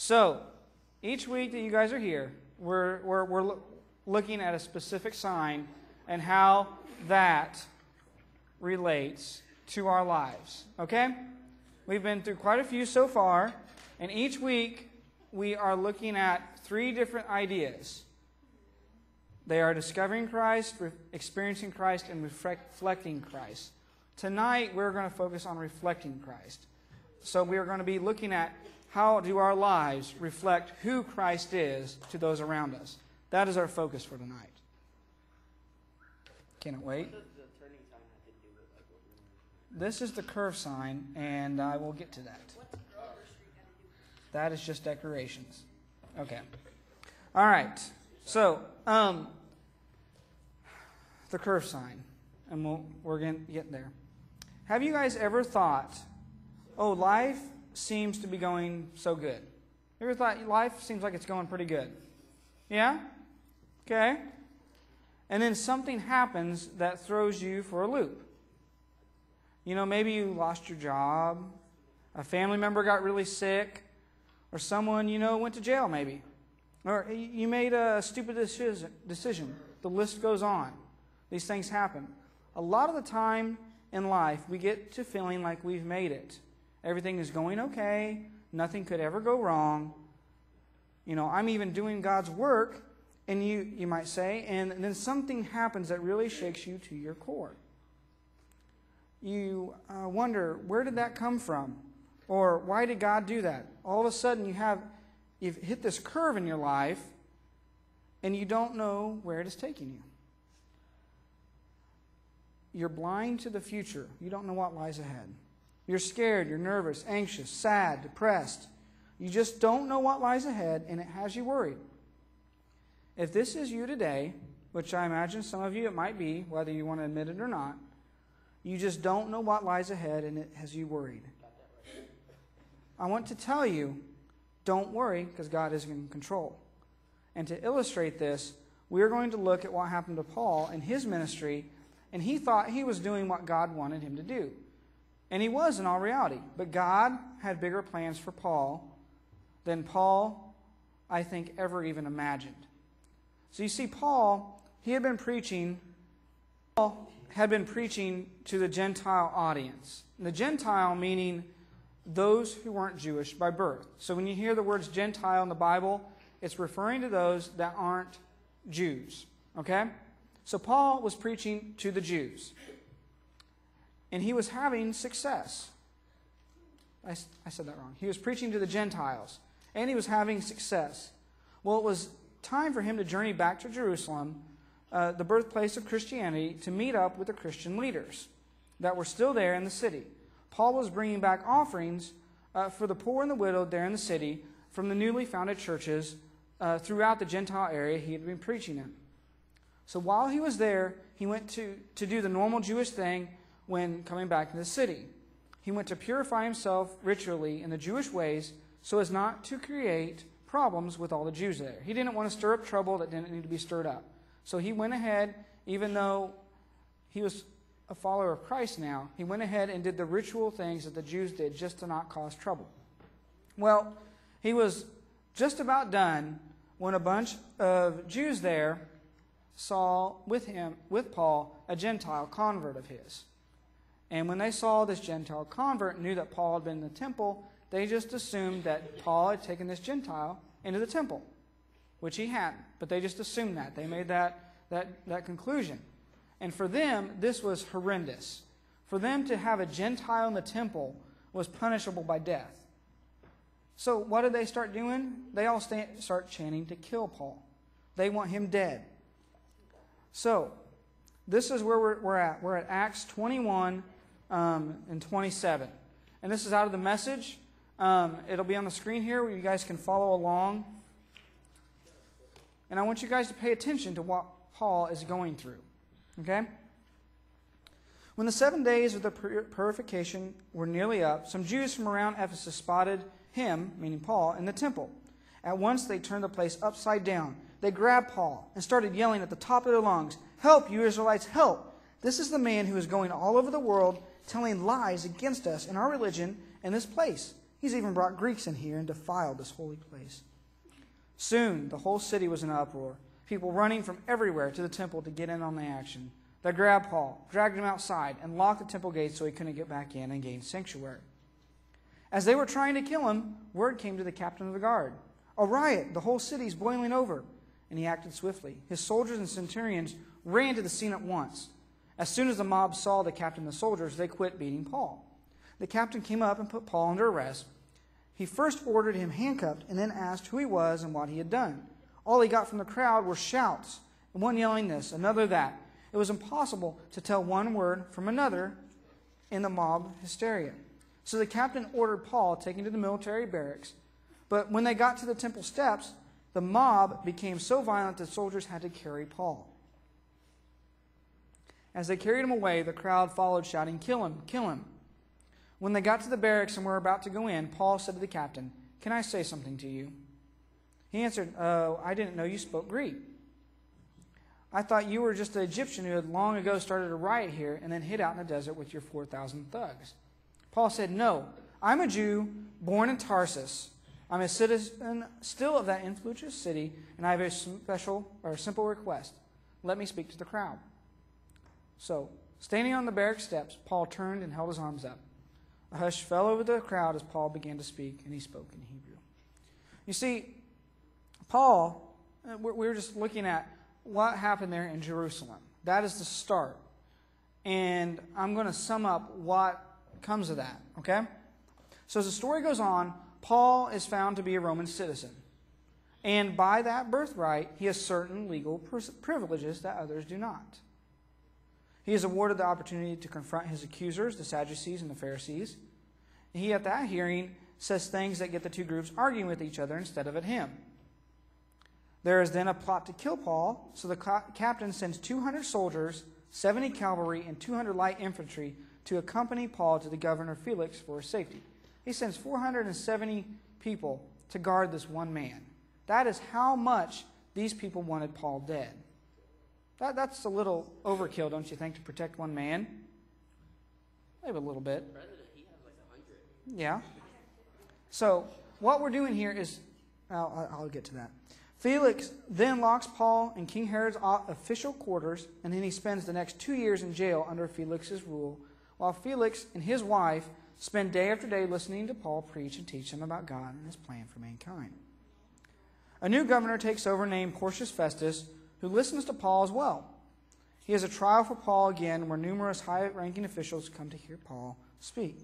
So, each week that you guys are here, we're looking at a specific sign and how that relates to our lives. Okay? We've been through quite a few so far, and each week we are looking at 3 different ideas. They are discovering Christ, experiencing Christ, and reflecting Christ. Tonight we're going to focus on reflecting Christ. So we are going to be looking at how do our lives reflect who Christ is to those around us. That is our focus for tonight. Cannot wait. What does the turning sign have to do with what we're doing? This is the curve sign, and I will get to that. What's Grover Street got to do with That is just decorations. Okay. All right. So, the curve sign, and we're going to get there. Have you guys ever thought, oh, life seems to be going so good? You ever thought life seems like it's going pretty good? Yeah? Okay. And then something happens that throws you for a loop. You know, maybe you lost your job, a family member got really sick, or someone you know went to jail maybe. Or you made a stupid decision. The list goes on. These things happen. A lot of the time in life, we get to feeling like we've made it. Everything is going okay. Nothing could ever go wrong. You know, I'm even doing God's work, and you might say, and then something happens that really shakes you to your core. You wonder, where did that come from? Or why did God do that? All of a sudden you've hit this curve in your life, and you don't know where it is taking you. You're blind to the future. You don't know what lies ahead. You're scared, you're nervous, anxious, sad, depressed. You just don't know what lies ahead, and it has you worried. If this is you today, which I imagine some of you it might be, whether you want to admit it or not, you just don't know what lies ahead, and it has you worried. I want to tell you, don't worry, because God is in control. And to illustrate this, we're going to look at what happened to Paul in his ministry, and he thought he was doing what God wanted him to do. And he was in all reality. But God had bigger plans for Paul than Paul, I think, ever even imagined. So you see, Paul had been preaching to the Gentile audience. And the Gentile meaning those who weren't Jewish by birth. So when you hear the words Gentile in the Bible, it's referring to those that aren't Jews. Okay? So Paul was preaching to the Jews. And he was having success. I said that wrong. He was preaching to the Gentiles. And he was having success. Well, it was time for him to journey back to Jerusalem, the birthplace of Christianity, to meet up with the Christian leaders that were still there in the city. Paul was bringing back offerings for the poor and the widowed there in the city from the newly founded churches throughout the Gentile area he had been preaching in. So while he was there, he went to do the normal Jewish thing when coming back to the city. He went to purify himself ritually in the Jewish ways so as not to create problems with all the Jews there. He didn't want to stir up trouble that didn't need to be stirred up. So he went ahead, even though he was a follower of Christ now, he went ahead and did the ritual things that the Jews did just to not cause trouble. Well, he was just about done when a bunch of Jews there saw with Paul, a Gentile convert of his. And when they saw this Gentile convert and knew that Paul had been in the temple, they just assumed that Paul had taken this Gentile into the temple, which he hadn't. But they just assumed that. They made that conclusion. And for them, this was horrendous. For them to have a Gentile in the temple was punishable by death. So what did they start doing? They all start chanting to kill Paul. They want him dead. So, this is where we're at. We're at Acts 21 and 27. And this is out of the Message. It'll be on the screen here where you guys can follow along. And I want you guys to pay attention to what Paul is going through. Okay? When the 7 days of the purification were nearly up, some Jews from around Ephesus spotted him, meaning Paul, in the temple. At once they turned the place upside down. They grabbed Paul and started yelling at the top of their lungs, "Help, you Israelites, help! This is the man who is going all over the world telling lies against us and our religion in this place. He's even brought Greeks in here and defiled this holy place." Soon the whole city was in an uproar, people running from everywhere to the temple to get in on the action. They grabbed Paul, dragged him outside, and locked the temple gates so he couldn't get back in and gain sanctuary. As they were trying to kill him, word came to the captain of the guard. "A riot! The whole city's boiling over." And he acted swiftly. His soldiers and centurions ran to the scene at once. As soon as the mob saw the captain and the soldiers, they quit beating Paul. The captain came up and put Paul under arrest. He first ordered him handcuffed and then asked who he was and what he had done. All he got from the crowd were shouts, and one yelling this, another that. It was impossible to tell one word from another in the mob hysteria. So the captain ordered Paul taken to the military barracks. But when they got to the temple steps, the mob became so violent that soldiers had to carry Paul. As they carried him away, the crowd followed, shouting, "Kill him! Kill him!" When they got to the barracks and were about to go in, Paul said to the captain, "Can I say something to you?" He answered, "Oh, I didn't know you spoke Greek. I thought you were just an Egyptian who had long ago started a riot here and then hid out in the desert with your 4,000 thugs." Paul said, "No, I'm a Jew born in Tarsus. I'm a citizen still of that influential city, and I have a simple request. Let me speak to the crowd." So, standing on the barrack steps, Paul turned and held his arms up. A hush fell over the crowd as Paul began to speak, and he spoke in Hebrew. You see, Paul, we were just looking at what happened there in Jerusalem. That is the start. And I'm going to sum up what comes of that, okay? So as the story goes on, Paul is found to be a Roman citizen. And by that birthright, he has certain legal privileges that others do not. He is awarded the opportunity to confront his accusers, the Sadducees and the Pharisees. He, at that hearing, says things that get the two groups arguing with each other instead of at him. There is then a plot to kill Paul, so the captain sends 200 soldiers, 70 cavalry, and 200 light infantry to accompany Paul to the governor Felix for his safety. He sends 470 people to guard this one man. That is how much these people wanted Paul dead. That's a little overkill, don't you think, to protect one man? Maybe a little bit. President, he has like 100. Yeah. So what we're doing here is, I'll get to that. Felix then locks Paul in King Herod's official quarters, and then he spends the next 2 years in jail under Felix's rule, while Felix and his wife spend day after day listening to Paul preach and teach them about God and his plan for mankind. A new governor takes over named Porcius Festus, who listens to Paul as well. He has a trial for Paul again, where numerous high-ranking officials come to hear Paul speak.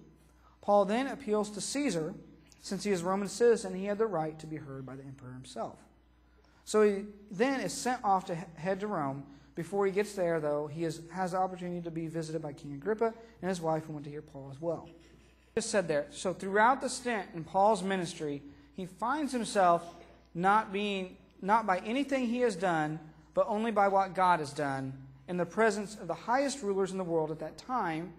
Paul then appeals to Caesar. Since he is a Roman citizen, he had the right to be heard by the emperor himself. So he then is sent off to head to Rome. Before he gets there, though, he has the opportunity to be visited by King Agrippa and his wife, who went to hear Paul as well. Just said there. So throughout the stint in Paul's ministry, he finds himself not by anything he has done, but only by what God has done, in the presence of the highest rulers in the world at that time,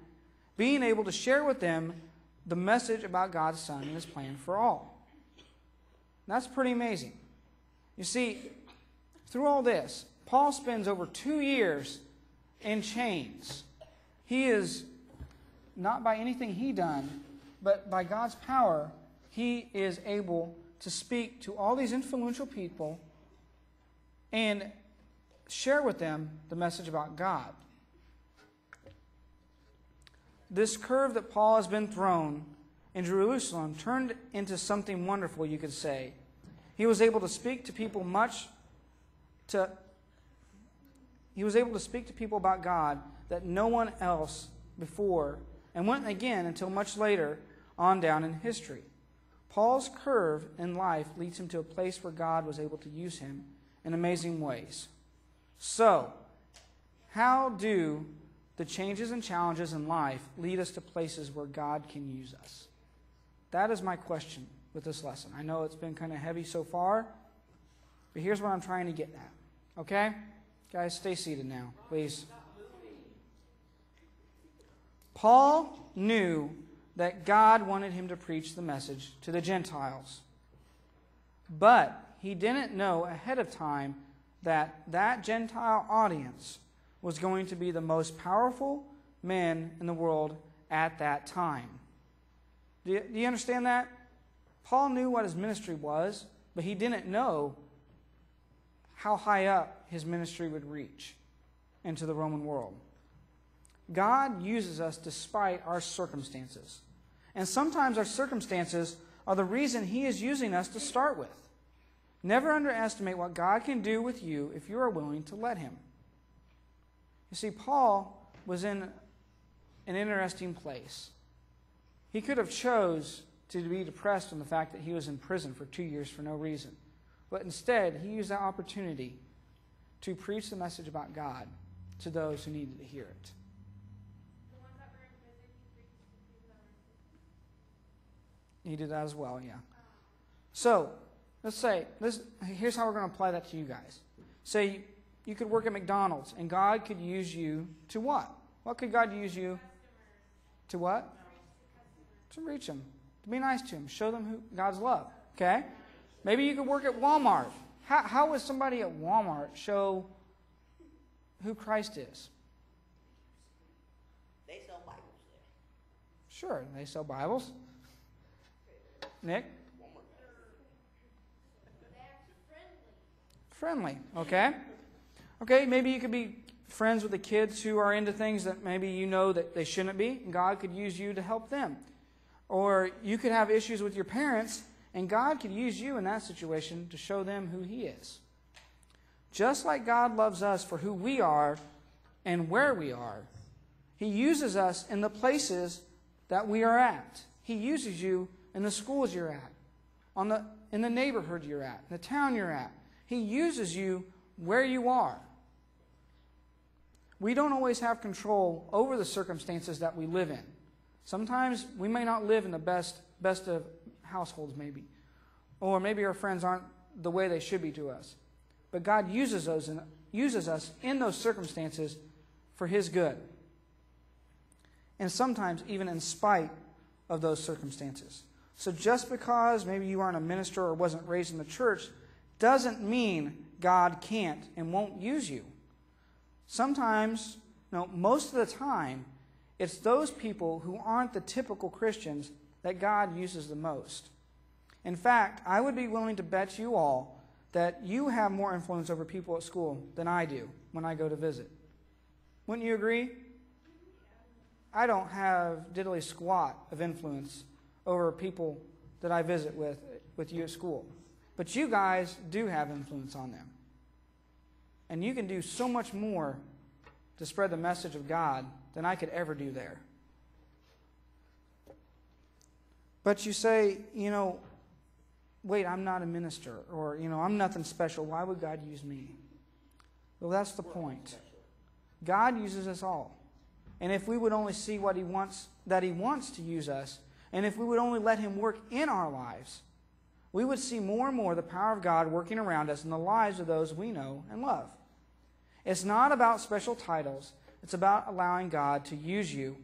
being able to share with them the message about God's Son and his plan for all. That's pretty amazing. You see, through all this, Paul spends over 2 years in chains. He is, not by anything he done, but by God's power, he is able to speak to all these influential people and share with them the message about God. This curve that Paul has been thrown in Jerusalem turned into something wonderful, you could say. He was able to speak to people about God that no one else before, and went again until much later on down in history. Paul's curve in life leads him to a place where God was able to use him in amazing ways. So, how do the changes and challenges in life lead us to places where God can use us? That is my question with this lesson. I know it's been kind of heavy so far, but here's what I'm trying to get at. Okay? Guys, stay seated now, please. Paul knew that God wanted him to preach the message to the Gentiles. But he didn't know ahead of time that Gentile audience was going to be the most powerful men in the world at that time. Do you understand that? Paul knew what his ministry was, but he didn't know how high up his ministry would reach into the Roman world. God uses us despite our circumstances. And sometimes our circumstances are the reason He is using us to start with. Never underestimate what God can do with you if you are willing to let Him. You see, Paul was in an interesting place. He could have chose to be depressed on the fact that he was in prison for 2 years for no reason. But instead, he used that opportunity to preach the message about God to those who needed to hear it. The ones that were in prison, he preached to people that were in prison. He did that as well, yeah. So, let's say, here's how we're going to apply that to you guys. Say you could work at McDonald's, and God could use you to what? What could God use you to what? To reach them. To be nice to them. Show them God's love. Okay? Maybe you could work at Walmart. How would somebody at Walmart show who Christ is? They sell Bibles there. Sure, they sell Bibles. Nick? Friendly, okay. Okay, maybe you could be friends with the kids who are into things that maybe you know that they shouldn't be, and God could use you to help them. Or you could have issues with your parents, and God could use you in that situation to show them who He is. Just like God loves us for who we are and where we are, He uses us in the places that we are at. He uses you in the schools you're at, in the neighborhood you're at, in the town you're at. He uses you where you are. We don't always have control over the circumstances that we live in. Sometimes we may not live in the best of households, maybe. Or maybe our friends aren't the way they should be to us. But God uses us in those circumstances for His good. And sometimes even in spite of those circumstances. So just because maybe you aren't a minister or wasn't raised in the church doesn't mean God can't and won't use you. Sometimes, no, most of the time, it's those people who aren't the typical Christians that God uses the most. In fact, I would be willing to bet you all that you have more influence over people at school than I do when I go to visit. Wouldn't you agree? I don't have diddly squat of influence over people that I visit with you at school. But you guys do have influence on them. And you can do so much more to spread the message of God than I could ever do there. But you say, wait, I'm not a minister, or, I'm nothing special. Why would God use me? Well, that's the point. God uses us all. And if we would only see what He wants to use us, and if we would only let Him work in our lives, we would see more and more the power of God working around us in the lives of those we know and love. It's not about special titles. It's about allowing God to use you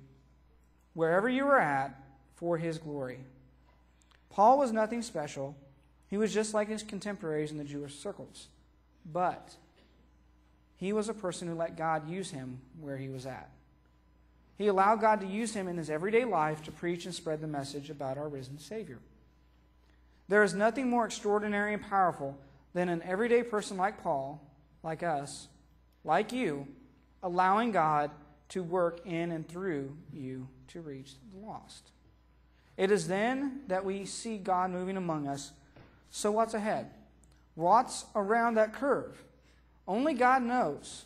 wherever you are at for His glory. Paul was nothing special. He was just like his contemporaries in the Jewish circles. But he was a person who let God use him where he was at. He allowed God to use him in his everyday life to preach and spread the message about our risen Savior. There is nothing more extraordinary and powerful than an everyday person like Paul, like us, like you, allowing God to work in and through you to reach the lost. It is then that we see God moving among us. So what's ahead? What's around that curve? Only God knows.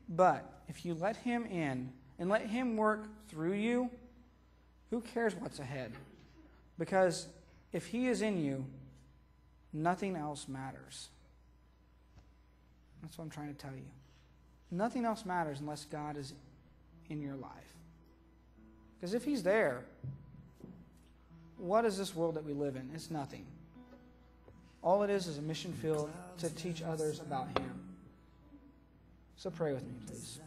But if you let Him in and let Him work through you, who cares what's ahead? Because if He is in you, nothing else matters. That's what I'm trying to tell you. Nothing else matters unless God is in your life. Because if He's there, what is this world that we live in? It's nothing. All it is a mission field to teach others about Him. So pray with me, please.